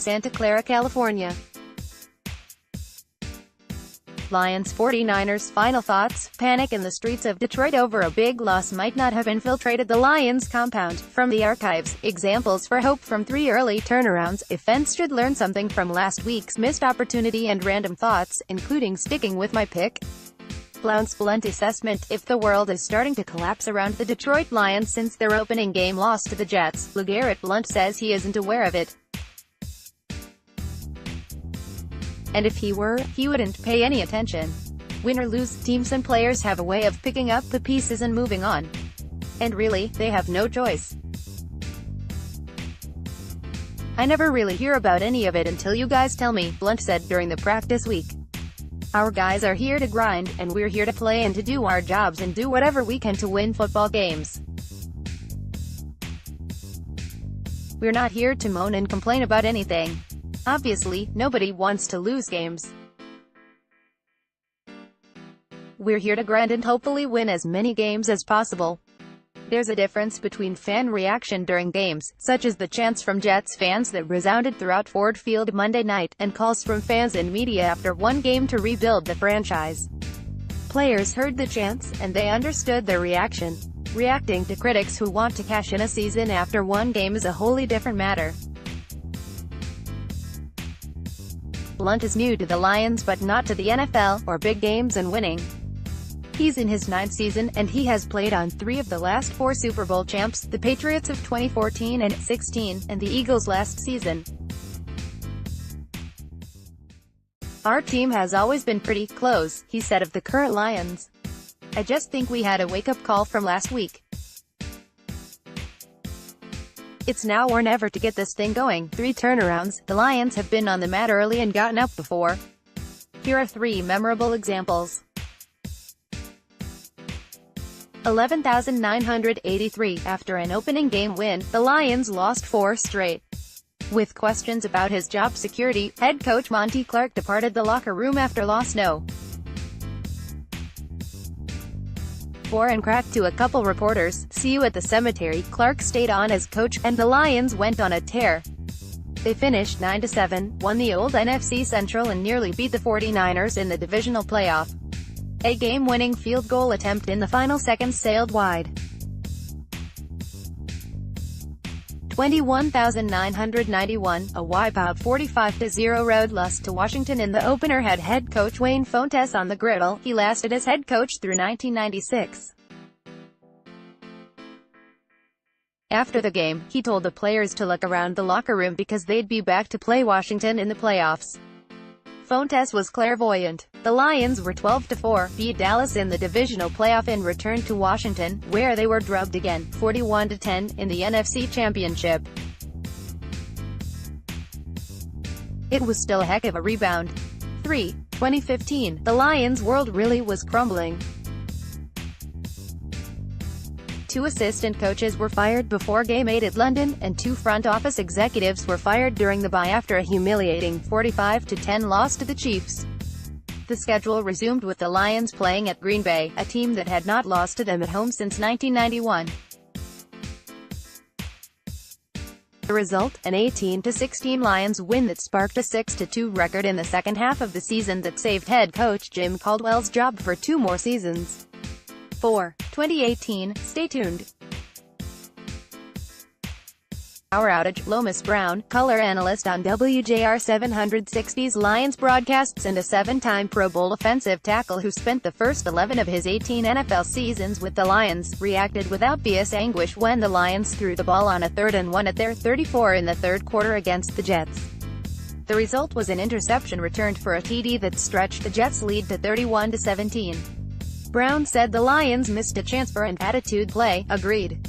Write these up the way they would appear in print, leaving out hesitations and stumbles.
Santa Clara, California. Lions-49ers Final Thoughts. Panic in the streets of Detroit over a big loss might not have infiltrated the Lions compound. From the archives, examples for hope from 3 early turnarounds. If fans should learn something from last week's missed opportunity and random thoughts, including sticking with my pick. Blount's blunt assessment. If the world is starting to collapse around the Detroit Lions since their opening game loss to the Jets, LeGarrette Blount says he isn't aware of it. And if he were, he wouldn't pay any attention. Win or lose, teams and players have a way of picking up the pieces and moving on. And really, they have no choice. I never really hear about any of it until you guys tell me, Blount said during the practice week. Our guys are here to grind, and we're here to play and to do our jobs and do whatever we can to win football games. We're not here to moan and complain about anything. Obviously, nobody wants to lose games. We're here to grind and hopefully win as many games as possible. There's a difference between fan reaction during games, such as the chants from Jets fans that resounded throughout Ford Field Monday night, and calls from fans and media after one game to rebuild the franchise. Players heard the chants, and they understood their reaction. Reacting to critics who want to cash in a season after one game is a wholly different matter. Blount is new to the Lions but not to the NFL, or big games and winning. He's in his 9th season, and he has played on 3 of the last 4 Super Bowl champs, the Patriots of 2014 and 16, and the Eagles last season. Our team has always been pretty close, he said of the current Lions. I just think we had a wake-up call from last week. It's now or never to get this thing going. 3 turnarounds. The Lions have been on the mat early and gotten up before. Here are 3 memorable examples. 11,983. After an opening game win, the Lions lost 4 straight. With questions about his job security, head coach Monty Clark departed the locker room after loss no. 4 and cracked to a couple reporters, "See you at the cemetery." Clark stayed on as coach, and the Lions went on a tear. They finished 9-7, won the old NFC Central and nearly beat the 49ers in the divisional playoff. A game-winning field goal attempt in the final seconds sailed wide. 21,991, a wipeout 45-0 road loss to Washington in the opener had head coach Wayne Fontes on the griddle. He lasted as head coach through 1996. After the game, he told the players to look around the locker room because they'd be back to play Washington in the playoffs. Fontes was clairvoyant. The Lions were 12-4, beat Dallas in the divisional playoff and returned to Washington, where they were drubbed again, 41-10, in the NFC Championship. It was still a heck of a rebound. 3. 2015, the Lions' world really was crumbling. 2 assistant coaches were fired before Game 8 at London, and 2 front office executives were fired during the bye after a humiliating 45-10 loss to the Chiefs. The schedule resumed with the Lions playing at Green Bay, a team that had not lost to them at home since 1991. The result, an 18-16 Lions win that sparked a 6-2 record in the second half of the season that saved head coach Jim Caldwell's job for 2 more seasons. 4. 2018, stay tuned. Power outage. Lomas Brown, color analyst on WJR 760's Lions broadcasts and a 7-time Pro Bowl offensive tackle who spent the first 11 of his 18 NFL seasons with the Lions, reacted with obvious anguish when the Lions threw the ball on a 3rd and 1 at their 34 in the 3rd quarter against the Jets. The result was an interception returned for a TD that stretched the Jets' lead to 31-17. Brown said the Lions missed a chance for an attitude play. Agreed.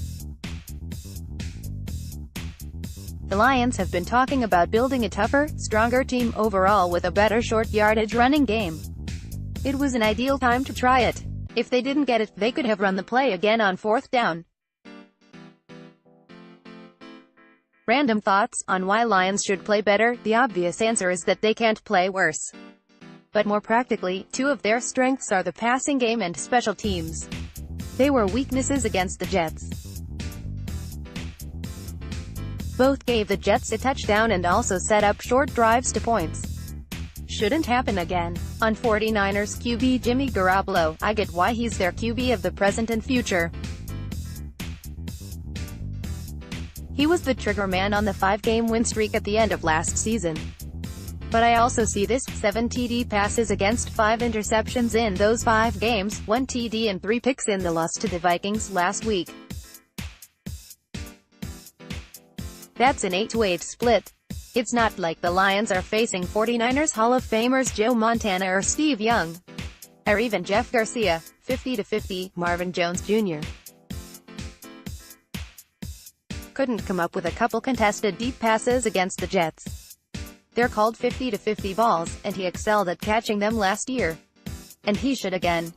The Lions have been talking about building a tougher, stronger team overall with a better short-yardage running game. It was an ideal time to try it. If they didn't get it, they could have run the play again on 4th down. Random thoughts on why Lions should play better. The obvious answer is that they can't play worse. But more practically, 2 of their strengths are the passing game and special teams. They were weaknesses against the Jets. Both gave the Jets a touchdown and also set up short drives to points. Shouldn't happen again. On 49ers QB Jimmy Garoppolo, I get why he's their QB of the present and future. He was the trigger man on the 5-game win streak at the end of last season. But I also see this: 7 TD passes against 5 interceptions in those 5 games, 1 TD and 3 picks in the loss to the Vikings last week. That's an 8-8 split. It's not like the Lions are facing 49ers Hall of Famers Joe Montana or Steve Young. Or even Jeff Garcia, 50-50, Marvin Jones Jr. Couldn't come up with a couple contested deep passes against the Jets. They're called 50-50 balls, and he excelled at catching them last year. And he should again.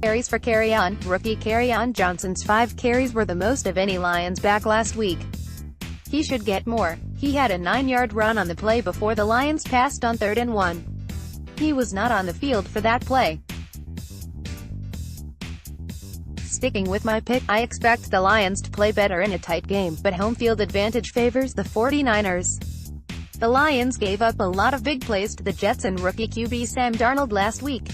Carries for Kerryon. Rookie Kerryon Johnson's 5 carries were the most of any Lions back last week. He should get more. He had a 9-yard run on the play before the Lions passed on 3rd and 1. He was not on the field for that play. Sticking with my pick, I expect the Lions to play better in a tight game, but home field advantage favors the 49ers. The Lions gave up a lot of big plays to the Jets and rookie QB Sam Darnold last week.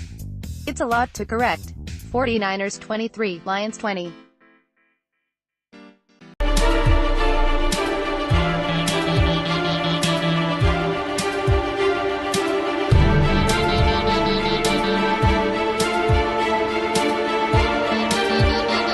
It's a lot to correct. 49ers 23, Lions 20.